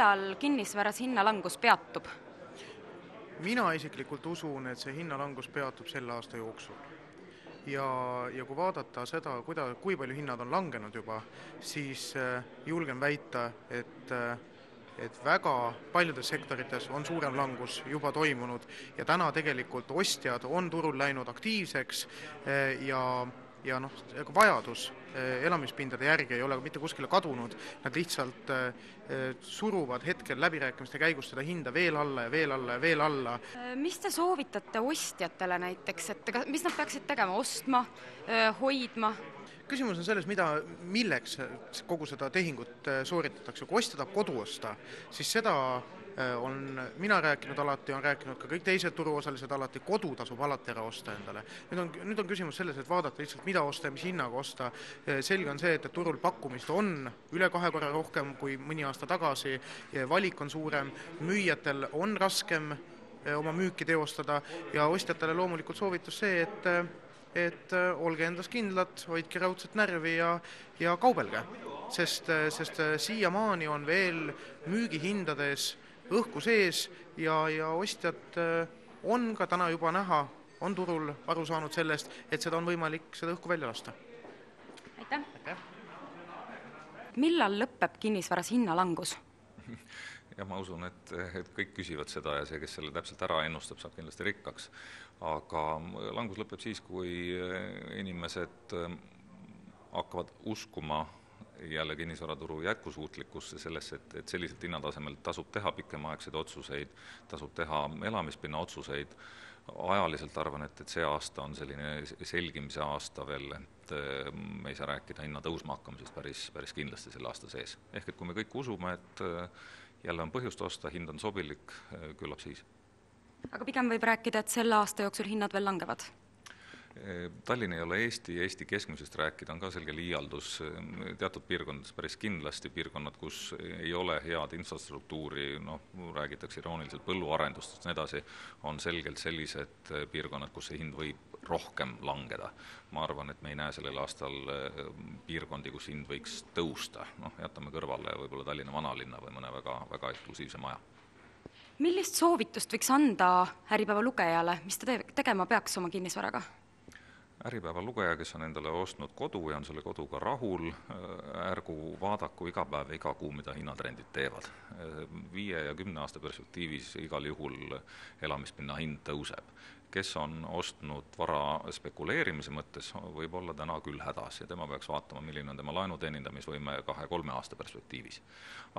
Millal kinnisvaras hinnalangus peatub? Mina isiklikult usun, et see hinnalangus peatub selle aasta jooksul. Ja kui vaadata seda, kui palju hinnad on langenud juba, siis julgen väita, et väga paljudes sektorites on suurem langus juba toimunud ja täna tegelikult ostjad on turul läinud aktiivseks ja vajadus elamispindade järgi ei ole mitte kuskile kadunud, nad lihtsalt suruvad hetkel läbirääkimiste käigus seda hinda veel alla ja veel alla ja veel alla. Mis te soovitate ostjatele näiteks, et mis nad peaksid tegema, ostma, hoidma? Küsimus on selles, milleks kogu seda tehingut sooritatakse. Kui ostja tahab kodu osta, siis seda on mina rääkinud alati, on rääkinud ka kõik teised turuosalised alati, kodu tasub alati ära osta endale. Nüüd on küsimus selles, et vaadata lihtsalt, mida osta ja mis hinnaga osta. Selge on see, et turul pakkumist on üle 2 korra rohkem kui mõni aasta tagasi, valik on suurem, müüjatel on raskem oma müüki teostada ja ostjatele loomulikult soovitus see, et olge endas kindlad, hoidke raudset närvi ja kaubelge, sest siiamaani on veel müügihindades õhku sees ja ostjad on ka täna juba näha, on turul aru saanud sellest, et seda on võimalik seda õhku välja lasta. Aitäh! Millal lõpeb kinnisvaras hinnalangus? Ja ma usun, et kõik küsivad seda ja see, kes selle täpselt ära ennustab, saab kindlasti rikkaks. Aga langus lõpeb siis, kui inimesed hakkavad uskuma jälle kinnisvaraturu jätkusuutlikkusse sellesse, et selliselt hinnatasemel tasub teha pikemaaegseid otsuseid, tasub teha elamispinna otsuseid. Ajaliselt arvan, et see aasta on selline selgimise aasta veel, et me ei saa rääkida hinna tõusma hakkamisest päris kindlasti selle aasta sees. Ehk et kui me kõik usume, et jälle on põhjust osta, hind on sobilik, küllap siis. Aga pigem võib rääkida, et selle aasta jooksul hinnad veel langevad? Tallinn ei ole Eesti keskmisest rääkida, on ka selge liialdus. Teatud piirkondades päris kindlasti piirkonnad, kus ei ole head infrastruktuuri, räägitakse irooniliselt põlluarendustest ja edasi, on selgelt sellised piirkonnad, kus see hind võib rohkem langeda. Ma arvan, et me ei näe sellel aastal piirkondi, kus hind võiks tõusta. Jätame kõrvale võib-olla Tallinna vanalinna või mõne väga eksklusiivse maja. Millist soovitust võiks anda Äripäeva lugejale, mis ta tegema peaks oma kinnisvaraga? Äripäeva lugeja, kes on endale ostnud kodu ja on selle koduga rahul, ärgu vaadaku iga päev ja iga kuu, mida hinnatrendid teevad. 5 ja 10 aasta perspektiivis igal juhul elamispinna hind tõuseb. Kes on ostnud vara spekuleerimise mõttes, võib olla täna küll hädas ja tema peaks vaatama, milline on tema laenuteenindamisvõime 2-3 aasta perspektiivis.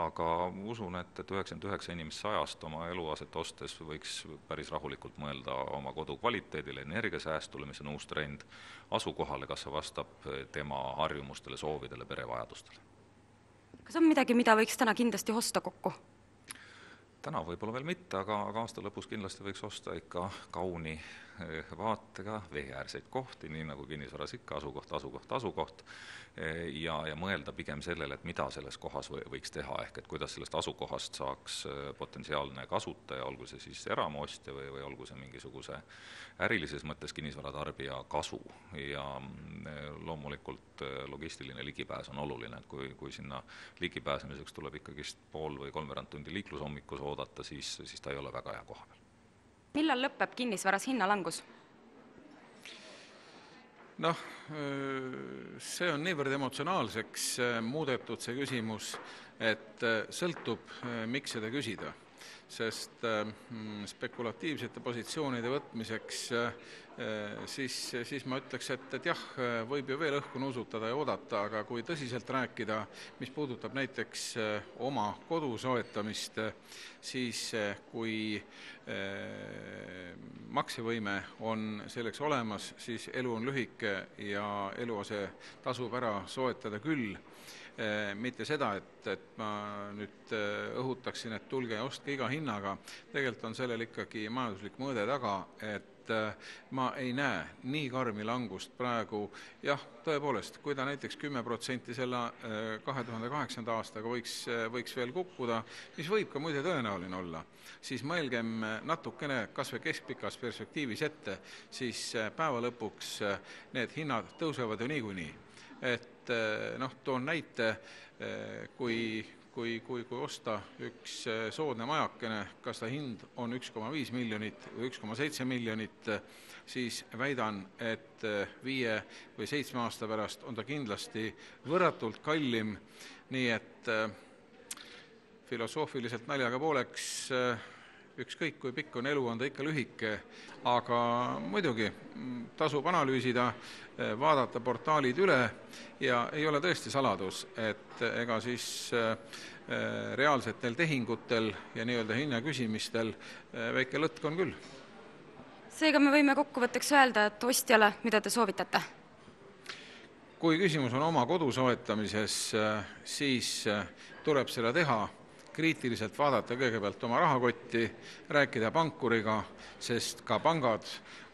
Aga usun, et 99 inimest 100 oma eluaset ostes võiks päris rahulikult mõelda oma kodu kvaliteedile, energiasäästule, mis on uus trend, asukohale, kas see vastab tema harjumustele, soovidele, perevajadustele. Kas on midagi, mida võiks täna kindlasti osta kokku? Täna võib-olla veel mitte, aga aasta lõpus kindlasti võiks osta ikka kauni vaatega veeäärseid kohti, nii nagu kinnisvaras ikka asukoht ja mõelda pigem sellele, et mida selles kohas võiks teha, ehk et kuidas sellest asukohast saaks potentsiaalne kasutaja, olgu see siis eramuostja või olgu see mingisuguse ärilises mõttes kinnisvaratarbija kasu ja loomulikult logistiline ligipääs on oluline, et kui sinna ligipääsemiseks tuleb ikkagist pool või 3/4 tundi liiklushommikus oodata, siis ta ei ole väga hea koha peal. Millal lõpeb kinnisvaras hinnalangus? See on niivõrd emotsionaalseks muudetud see küsimus, et sõltub, miks seda küsida. Sest spekulatiivsete positsioonide võtmiseks siis ma ütleks, et jah, võib ju veel õhku nuusutada ja oodata, aga kui tõsiselt rääkida, mis puudutab näiteks oma kodu soetamist, siis kui maksevõime on selleks olemas, siis elu on lühike ja eluase tasub ära soetada küll. Mitte seda, et ma nüüd õhutaksin, et tulge ja ostke iga hinnaga. Tegelikult on sellel ikkagi majanduslik mõõde taga, et ma ei näe nii karmi langust praegu. Jah, tõepoolest, kui ta näiteks 10% selle 2008. aastaga võiks veel kukkuda, mis võib ka muide tõenäoline olla, siis mõelgem natukene kas või keskpikas perspektiivis ette, siis päeva lõpuks need hinnad tõusevad ju niikuinii. Et toon näite, kui kui osta üks soodne majakene, kas ta hind on 1,5 miljonit või 1,7 miljonit, siis väidan, et 5 või 7 aasta pärast on ta kindlasti võrratult kallim, nii et filosoofiliselt naljaga pooleks ükskõik kui pikk on elu, on ta ikka lühike, aga muidugi tasub analüüsida, vaadata portaalid üle ja ei ole tõesti saladus, et ega siis reaalsetel tehingutel ja nii-öelda hinna küsimistel väike lõtk on küll. Seega me võime kokkuvõtteks öelda, et ostjale, mida te soovitate? Kui küsimus on oma kodu soetamises, siis tuleb seda teha, kriitiliselt vaadata kõigepealt oma rahakotti, rääkida pankuriga, sest ka pangad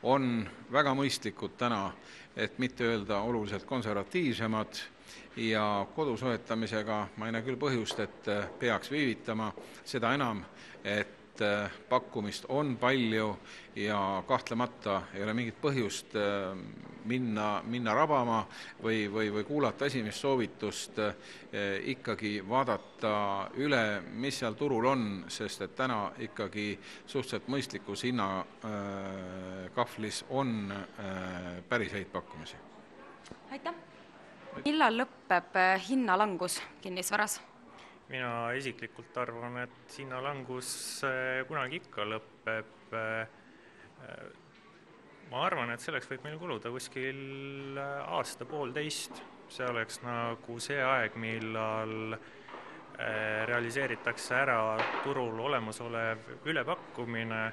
on väga mõistlikud täna, et mitte öelda oluliselt konservatiivsemad ja kodu soetamisega ma ei näe küll põhjust, et peaks viivitama, seda enam, et pakkumist on palju ja kahtlemata ei ole mingit põhjust minna rabama või kuulata esimest soovitust, ikkagi vaadata üle, mis seal turul on, sest et täna ikkagi suhteliselt mõistlikus hinnakahvlis on päris häid pakkumisi. Aitäh! Millal lõpeb hinnalangus kinnisvaras? Mina isiklikult arvan, et hinnalangus kunagi ikka lõpeb. Ma arvan, et selleks võib meil kuluda kuskil aasta-poolteist. See oleks nagu see aeg, millal realiseeritakse ära turul olemasolev ülepakkumine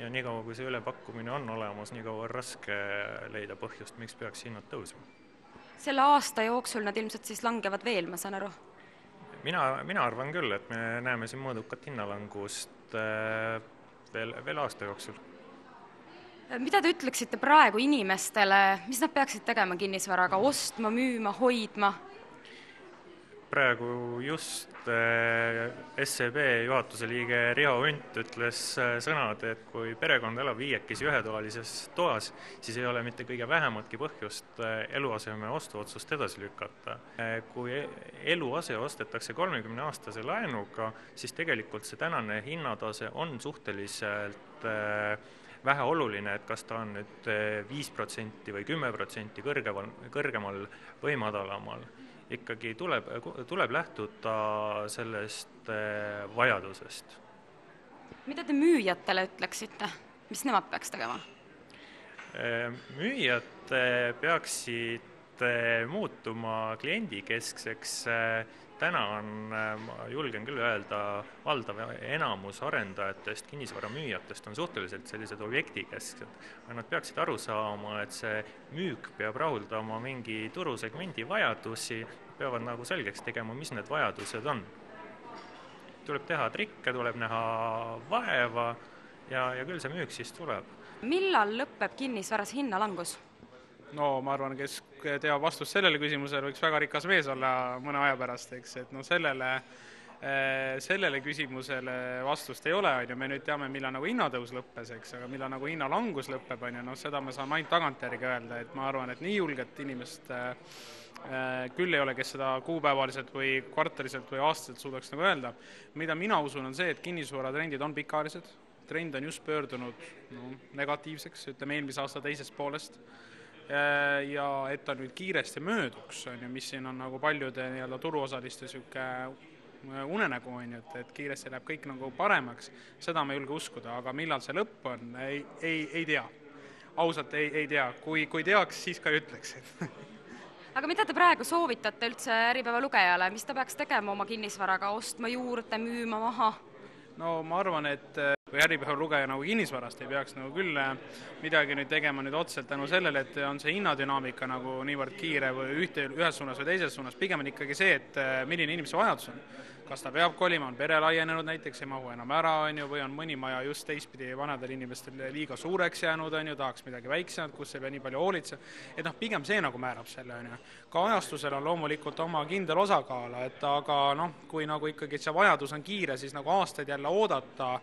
ja niikaua, kui see ülepakkumine on olemas, niikaua on raske leida põhjust, miks peaks hinnad tõusma. Selle aasta jooksul nad ilmselt siis langevad veel, ma saan aru? Mina arvan küll, et me näeme siin mõõdukat hinnalangust veel aasta jooksul. Mida te ütleksite praegu inimestele, mis nad peaksid tegema kinnisvaraga, ostma, müüma, hoidma? Praegu just SEB juhatuse liige Riho Unt ütles sõnad, et kui perekond elab viiekesi ühetoalises toas, siis ei ole mitte kõige vähematki põhjust eluaseme ostuotsust edasi lükata. Kui eluase ostetakse 30-aastase laenuga, siis tegelikult see tänane hinnatase on suhteliselt vähe oluline, et kas ta on nüüd 5% või 10% kõrgemal või madalamal. Ikkagi tuleb lähtuda sellest vajadusest. Mida te müüjatele ütleksite? Mis nemad peaks tegema? Müüjad peaksid muutuma kliendikeskseks. Täna on, ma julgen küll öelda, valdav enamus arendajatest, kinnisvaramüüjatest on suhteliselt sellised objektikesksed. Nad peaksid aru saama, et see müük peab rahuldama mingi turusegmendi vajadusi, peavad nagu selgeks tegema, mis need vajadused on. Tuleb teha trikke, tuleb näha vaeva ja küll see müük siis tuleb. Millal lõpeb kinnisvaras hinnalangus? No ma arvan, kes teab vastust sellele küsimusele, võiks väga rikas mees olla mõne aja pärast, eks, et no sellele küsimusele vastust ei ole, me nüüd teame, millal nagu hinnatõus lõppes, eks, aga millal nagu hinnalangus lõpeb, no seda me saame ainult tagantjärgi öelda, et ma arvan, et nii julget inimest küll ei ole, kes seda kuupäevaliselt või kvartaliselt või aastaselt suudaks nagu öelda. Mida mina usun on see, et kinnisvaratrendid on pikaajalised, trend on just pöördunud negatiivseks, ütleme eelmise aasta teisest poolest, ja et ta nüüd kiiresti mööduks, mis siin on nagu paljude turuosaliste unenägu, et kiiresti läheb kõik nagu paremaks, seda ma ei julge uskuda, aga millal see lõpp on, ei tea. Ausalt ei tea, kui teaks, siis ka ütleks. Aga mida te praegu soovitate üldse Äripäeva lugejale, mis ta peaks tegema oma kinnisvaraga, ostma juurde, müüma maha? No ma arvan, et kui Äripäeva lugeja nagu kinnisvarast ei peaks nagu küll midagi nüüd tegema nüüd otseselt tänu sellele, et on see hinnadünaamika nagu niivõrd kiire või ühes suunas või teises suunas, pigem on ikkagi see, et milline inimese vajadus on. Kas ta peab kolima, on pere laienenud näiteks, ei mahu enam ära, või on mõni maja just teistpidi vanadel inimestel liiga suureks jäänud, tahaks midagi väiksemat, kus ei pea nii palju hoolitse. Et pigem see nagu määrab selle. Ka ajastusel on loomulikult oma kindel osakaal, aga kui nagu ikkagi see vajadus on kiire, siis nagu aastaid jälle oodata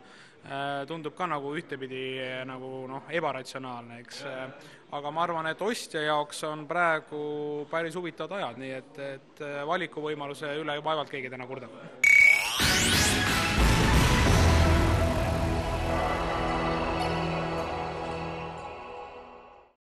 tundub ka nagu ühtepidi nagu ebaratsionaalne, eks. Aga ma arvan, et ostja jaoks on praegu päris huvitavad ajad, nii et valikuvõimaluse üle vaevalt keegi täna kurdab.